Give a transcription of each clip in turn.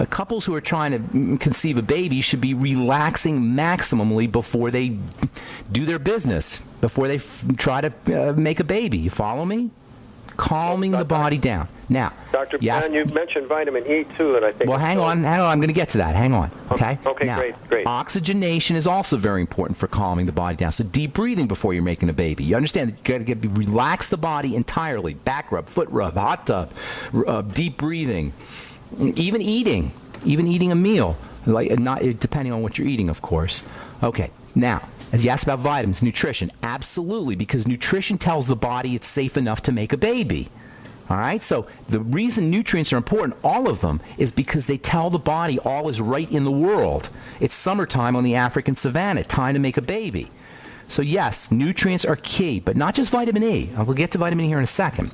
Couples who are trying to conceive a baby should be relaxing maximally before they do their business, before they try to make a baby. You follow me? Calming the body down. Now, Dr. Ben, you mentioned vitamin E too, and I think. Well, hang on. I'm going to get to that. Hang on. Okay. Okay. Now, great. Oxygenation is also very important for calming the body down. So deep breathing before you're making a baby. You understand that you got to relax the body entirely. Back rub, foot rub, hot tub, deep breathing, even eating a meal, like not depending on what you're eating, of course. Okay. Now, as you asked about vitamins, nutrition, absolutely, because nutrition tells the body it's safe enough to make a baby. All right? So the reason nutrients are important, all of them, is because they tell the body all is right in the world. It's summertime on the African savanna, time to make a baby. So yes, nutrients are key, but not just vitamin E. We'll get to vitamin E here in a second.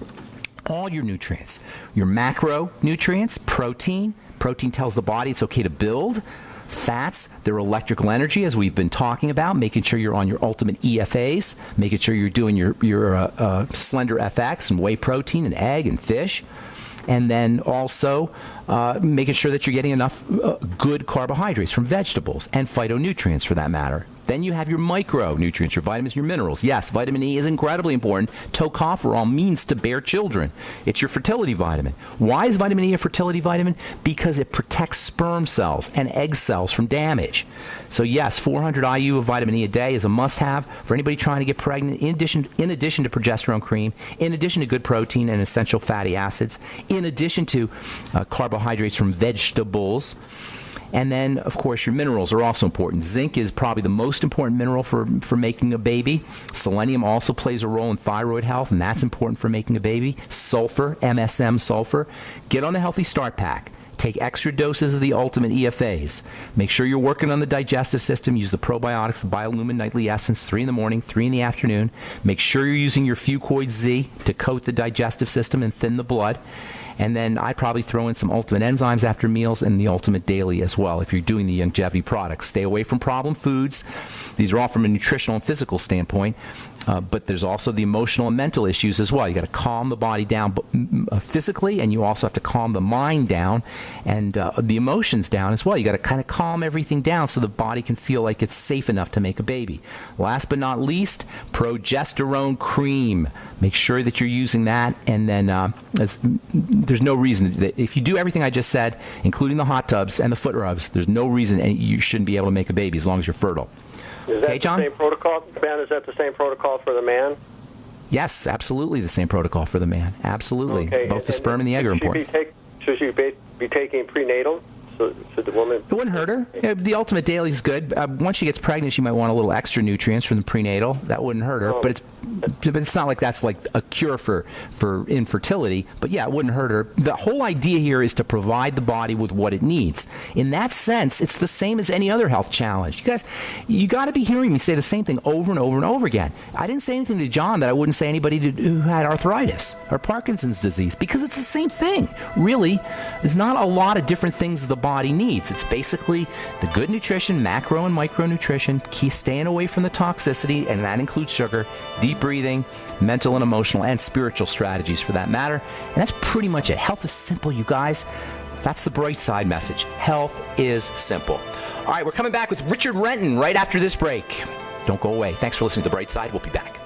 All your nutrients, your macronutrients, protein. Protein tells the body it's okay to build. Fats, their electrical energy, as we've been talking about, making sure you're on your ultimate EFAs, making sure you're doing your slender FX and whey protein and egg and fish, and then also making sure that you're getting enough good carbohydrates from vegetables and phytonutrients for that matter. Then you have your micronutrients, your vitamins, your minerals. Yes, vitamin E is incredibly important. Tocopherol means to bear children. It's your fertility vitamin. Why is vitamin E a fertility vitamin? Because it protects sperm cells and egg cells from damage. So yes, 400 IU of vitamin E a day is a must-have for anybody trying to get pregnant, in addition to progesterone cream, in addition to good protein and essential fatty acids, in addition to carbohydrates from vegetables. And then, of course, your minerals are also important. Zinc is probably the most important mineral for making a baby. Selenium also plays a role in thyroid health, and that's important for making a baby. Sulfur, MSM sulfur. Get on the Healthy Start Pack. Take extra doses of the ultimate EFAs. Make sure you're working on the digestive system. Use the probiotics, the Biolumin Nightly Essence, 3 in the morning, 3 in the afternoon. Make sure you're using your Fucoid Z to coat the digestive system and thin the blood. And then I'd probably throw in some ultimate enzymes after meals and the ultimate daily as well if you're doing the longevity products. Stay away from problem foods. These are all from a nutritional and physical standpoint. But there's also the emotional and mental issues as well. You got to calm the body down physically, and you also have to calm the mind down and the emotions down as well. You got to kind of calm everything down so the body can feel like it's safe enough to make a baby. Last but not least, progesterone cream. Make sure that you're using that, and then there's no reason that if you do everything I just said, including the hot tubs and the foot rubs, there's no reason you shouldn't be able to make a baby as long as you're fertile. Is that the same protocol, Ben? Is that the same protocol for the man? Yes, absolutely the same protocol for the man. Absolutely. Okay. Both the sperm and the egg are important. Should she be taking prenatal? Should the woman? It wouldn't hurt her. Yeah, the ultimate daily is good. Once she gets pregnant, she might want a little extra nutrients from the prenatal. That wouldn't hurt her. But it's not like that's like a cure for infertility. But yeah, it wouldn't hurt her. The whole idea here is to provide the body with what it needs. In that sense, it's the same as any other health challenge. You guys, you got to be hearing me say the same thing over and over and over again. I didn't say anything to John that I wouldn't say anybody who had arthritis or Parkinson's disease, because it's the same thing. Really, there's not a lot of different things the body needs. It's basically the good nutrition, macro and micronutrition, staying away from the toxicity, and that includes sugar, deep breathing, mental and emotional and spiritual strategies for that matter. And that's pretty much it. Health is simple, you guys. That's the bright side message. Health is simple. All right, we're coming back with Richard Renton right after this break. Don't go away. Thanks for listening to The Bright Side. We'll be back.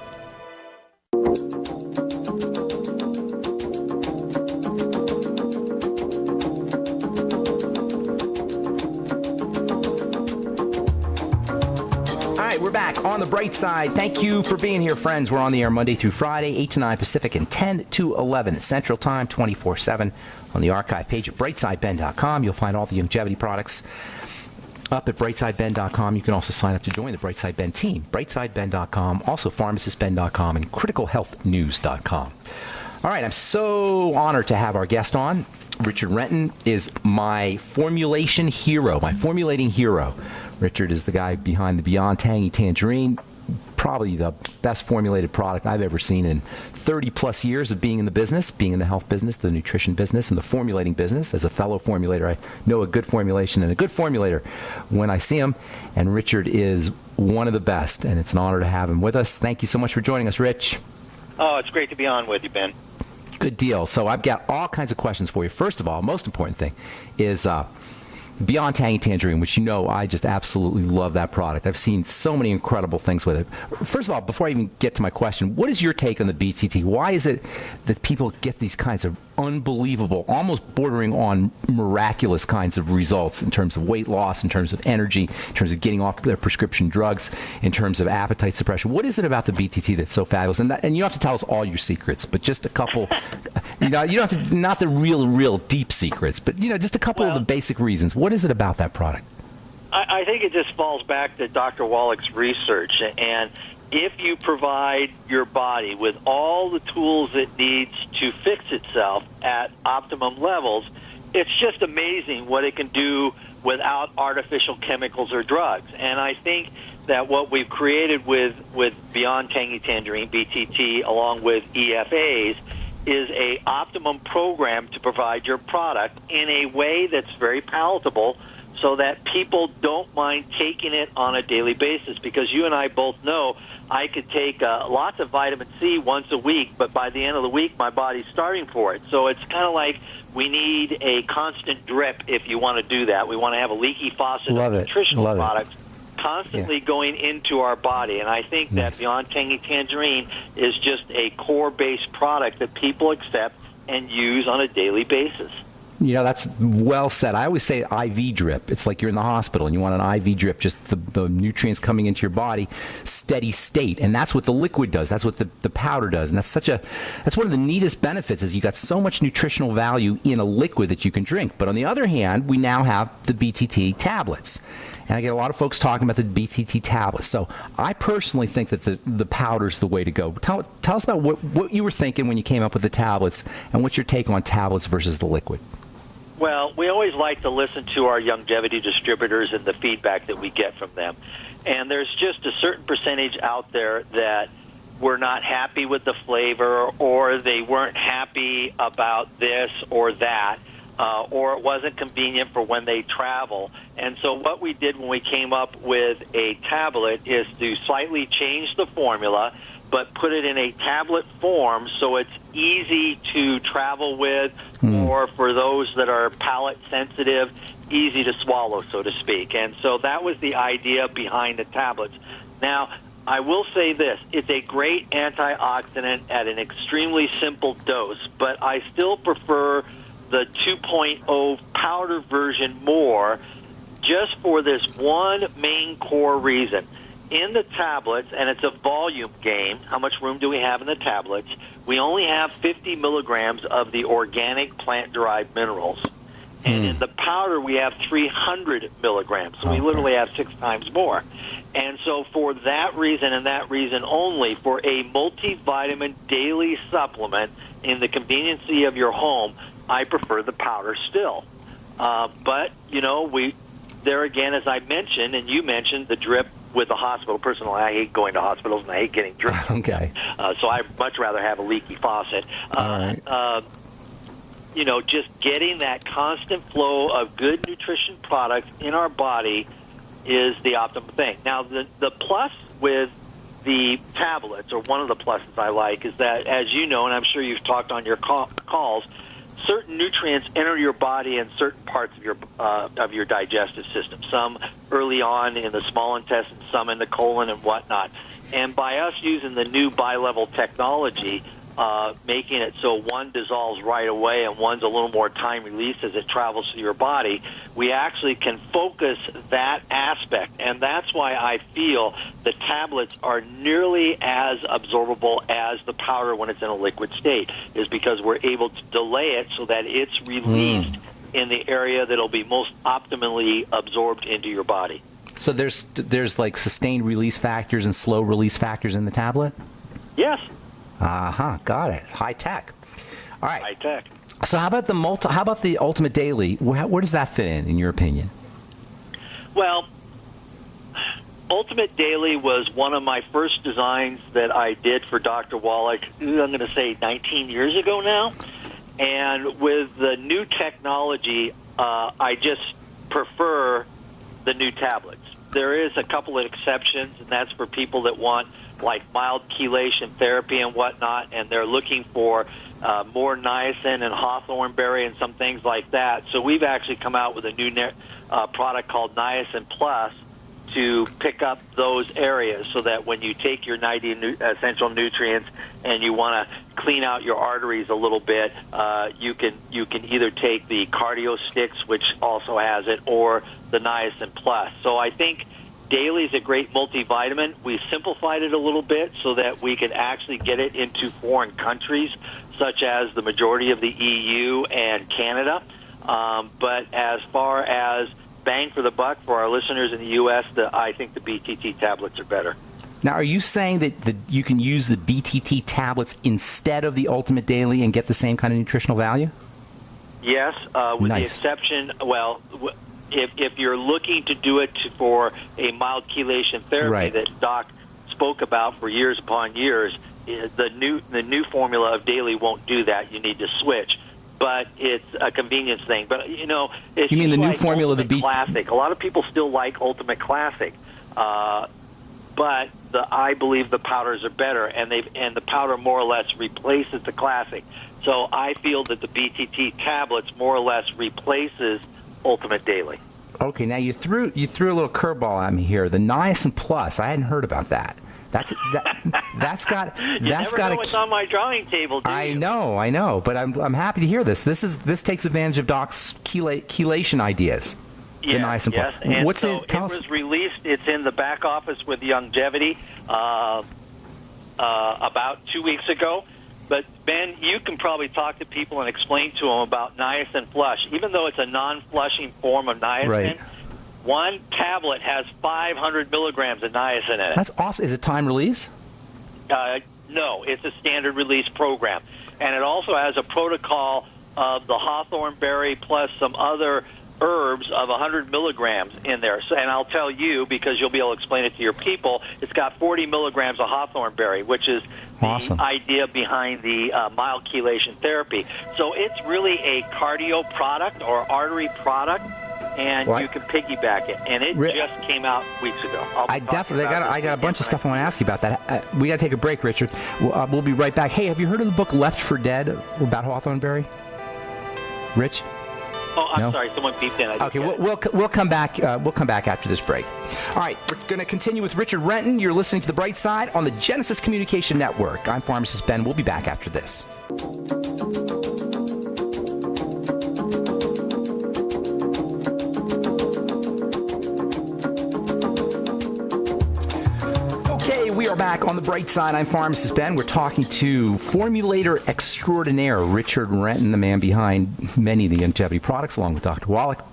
We're back on The Bright Side. Thank you for being here, friends. We're on the air Monday through Friday, 8 to 9 Pacific and 10 to 11 Central Time, 24/7 on the archive page at brightsideben.com. You'll find all the longevity products up at brightsideben.com. You can also sign up to join the Brightside Ben team, brightsideben.com, also pharmacistben.com and criticalhealthnews.com. All right, I'm so honored to have our guest on. Richard Renton is my formulation hero, my formulating hero. Richard is the guy behind the Beyond Tangy Tangerine, probably the best formulated product I've ever seen in 30-plus years of being in the business, being in the health business, the nutrition business, and the formulating business. As a fellow formulator, I know a good formulation and a good formulator when I see him, and Richard is one of the best, and it's an honor to have him with us. Thank you so much for joining us, Rich. Oh, it's great to be on with you, Ben. Good deal. So I've got all kinds of questions for you. First of all, most important thing is Beyond Tangy Tangerine, which I just absolutely love that product. I've seen so many incredible things with it. First of all, before I even get to my question, what is your take on the BTT? Why is it that people get these kinds of unbelievable, almost bordering on miraculous kinds of results in terms of weight loss, in terms of energy, in terms of getting off their prescription drugs, in terms of appetite suppression? What is it about the BTT that's so fabulous? And you don't have to tell us all your secrets, but just a couple. You don't have to, not the real deep secrets, but just a couple of the basic reasons. What is it about that product? I think it just falls back to Dr. Wallach's research. And if you provide your body with all the tools it needs to fix itself at optimum levels, it's just amazing what it can do without artificial chemicals or drugs. And I think that what we've created with Beyond Tangy Tangerine, BTT, along with EFAs, is a optimum program to provide your product in a way that's very palatable so that people don't mind taking it on a daily basis. Because you and I both know I could take lots of vitamin C once a week, but by the end of the week, my body's starving for it. So it's kind of like we need a constant drip if you want to do that. We want to have a leaky faucet of nutritional products constantly going into our body. And I think that Beyond Tangy Tangerine is just a core-based product that people accept and use on a daily basis. That's well said. I always say IV drip. It's like you're in the hospital and you want an IV drip, just the nutrients coming into your body, steady state. And that's what the liquid does. That's what the powder does. And that's one of the neatest benefits is you got so much nutritional value in a liquid that you can drink. But on the other hand, we now have the BTT tablets. And I get a lot of folks talking about the BTT tablets. So I personally think that the powder's the way to go. Tell us about what you were thinking when you came up with the tablets, and what's your take on tablets versus the liquid? Well, we always like to listen to our longevity distributors and the feedback that we get from them. And there's just a certain percentage out there that were not happy with the flavor, or they weren't happy about this or that, or it wasn't convenient for when they travel. And so what we did when we came up with a tablet is to slightly change the formula, but put it in a tablet form so it's easy to travel with, or for those that are palate sensitive, easy to swallow, so to speak. And so that was the idea behind the tablets. Now, I will say this, it's a great antioxidant at an extremely simple dose, but I still prefer the 2.0 powder version more, just for this one main core reason. In the tablets, and it's a volume game, how much room do we have in the tablets? We only have 50 milligrams of the organic plant-derived minerals. And in the powder, we have 300 milligrams. So we literally have 6 times more. And so for that reason and that reason only, for a multivitamin daily supplement in the conveniency of your home, I prefer the powder still. But, there again, as I mentioned, and you mentioned, the drip with the hospital. Personally, I hate going to hospitals and I hate getting dripped. Okay. So I'd much rather have a leaky faucet. All right. Just getting that constant flow of good nutrition products in our body is the optimum thing. Now, the plus with the tablets, or one of the pluses I like, is that, as you know, and I'm sure you've talked on your calls, certain nutrients enter your body in certain parts of your digestive system. Some early on in the small intestine, some in the colon and whatnot. And by us using the new bi-level technology, making it so one dissolves right away and one's a little more time released as it travels through your body, we actually can focus that aspect. And that's why I feel the tablets are nearly as absorbable as the powder when it's in a liquid state, is because we're able to delay it so that it's released in the area that'll be most optimally absorbed into your body. So there's like sustained release factors and slow release factors in the tablet? Yes. Got it. High tech. All right. High tech. So how about the Ultimate Daily? Where does that fit in your opinion? Well, Ultimate Daily was one of my first designs that I did for Dr. Wallach, I'm going to say 19 years ago now. And with the new technology, I just prefer the new tablets. there is a couple of exceptions, and that's for people that want like mild chelation therapy and whatnot, and they're looking for more niacin and hawthornberry and some things like that. So we've actually come out with a new product called Niacin Plus to pick up those areas, so that when you take your 90 essential nutrients and you want to clean out your arteries a little bit, you can either take the Cardio Sticks, which also has it, or the Niacin Plus. So I think Daily is a great multivitamin. We simplified it a little bit so that we could actually get it into foreign countries, such as the majority of the EU and Canada. But as far as bang for the buck for our listeners in the U.S., I think the BTT tablets are better. Now, are you saying that you can use the BTT tablets instead of the Ultimate Daily and get the same kind of nutritional value? Yes, with the exception, well, if you're looking to do it for a mild chelation therapy that Doc spoke about for years upon years, the new formula of Daily won't do that. You need to switch. But it's a convenience thing. But, you know, it's you mean the new like formula of the Classic. A lot of people still like Ultimate Classic. But I believe the powders are better, and the powder more or less replaces the Classic. So I feel that the BTT tablets more or less replaces Ultimate Daily. Okay, now you threw a little curveball at me here. The Niacin Plus, I hadn't heard about that. That's got you never know what's on my drawing table, do you? I know, but I'm happy to hear this. This takes advantage of Doc's chelation ideas. Yes, the Niacin Plus. And What's so it? Tell us. was released. It's in the back office with Longevity about 2 weeks ago. But, Ben, you can probably talk to people and explain to them about Niacin Flush. Even though it's a non-flushing form of niacin, one tablet has 500 milligrams of niacin in it. That's awesome. Is it time release? No, it's a standard release program. And it also has a protocol of the hawthornberry plus some other herbs of 100 milligrams in there. So, and I'll tell you, because you'll be able to explain it to your people, it's got 40 milligrams of hawthornberry, which is the idea behind the mild chelation therapy. So it's really a cardio product or artery product, and you can piggyback it. And it just came out weeks ago. I got a bunch of stuff I want to ask you about that. We got to take a break, Richard. We'll be right back. Hey, have you heard of the book Left for Dead about hawthornberry? Rich? Oh, I'm sorry. Someone beeped in. Okay, we'll come back. We'll come back after this break. All right, we're going to continue with Richard Renton. You're listening to The Bright Side on the Genesis Communication Network. I'm Pharmacist Ben. We'll be back after this. We are back on The Bright Side. I'm Pharmacist Ben. We're talking to formulator extraordinaire Richard Renton, the man behind many of the longevity products, along with Dr. Wallach.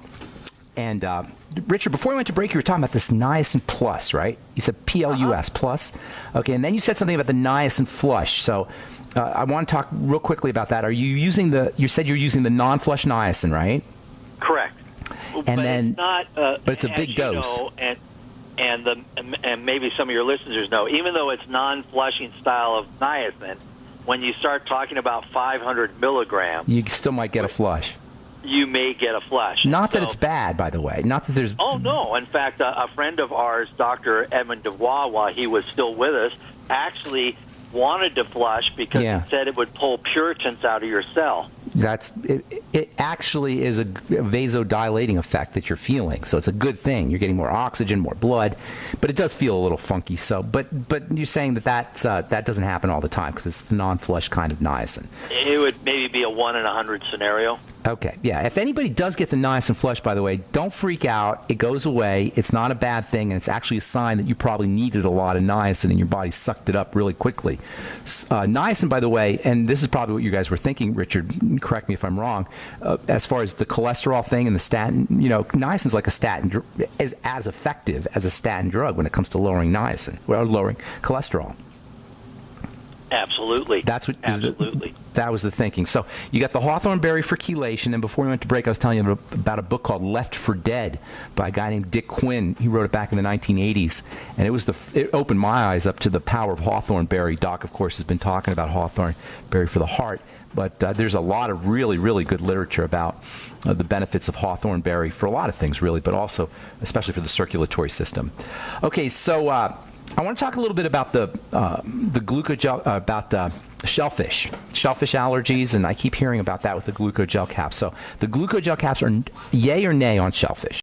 And Richard, before we went to break, you were talking about this Niacin Plus, right? You said PLUS Plus. Okay, and then you said something about the Niacin Flush. So I want to talk real quickly about that. Are you using you said you're using the non-flush niacin, right? Correct. And but then, it's not, but it's a big dose. And maybe some of your listeners know, even though it's non-flushing style of niacin, when you start talking about 500 milligrams, you still might get a flush. You may get a flush. Not that it's bad, by the way. Not that there's... Oh, no. In fact, a friend of ours, Dr. Edmund DeVois, while he was still with us, actually wanted to flush because he said it would pull Puritans out of your cell. It actually is a vasodilating effect that you're feeling, so it's a good thing. You're getting more oxygen, more blood, but it does feel a little funky. So, but you're saying that doesn't happen all the time because it's the non-flush kind of niacin. It would maybe be a 1 in 100 scenario. Okay, yeah. If anybody does get the niacin flush, by the way, don't freak out. It goes away. It's not a bad thing, and it's actually a sign that you probably needed a lot of niacin and your body sucked it up really quickly. Niacin, by the way, and this is probably what you guys were thinking, Richard, correct me if I'm wrong, as far as the cholesterol thing and the statin, niacin is like a statin, is as effective as a statin drug when it comes to lowering niacin, or lowering cholesterol. Absolutely. That's what Absolutely. That was the thinking. So you got the hawthorn berry for chelation, and before we went to break, I was telling you about a book called Left for Dead by a guy named Dick Quinn. He wrote it back in the 1980s, and it opened my eyes up to the power of hawthorn berry. Doc, of course, has been talking about hawthorn berry for the heart, but there's a lot of really, really good literature about the benefits of hawthorn berry for a lot of things, really, but also especially for the circulatory system. Okay, so I want to talk a little bit about the glucogel, about shellfish allergies, and I keep hearing about that with the glucogel caps. So the glucogel caps are yay or nay on shellfish?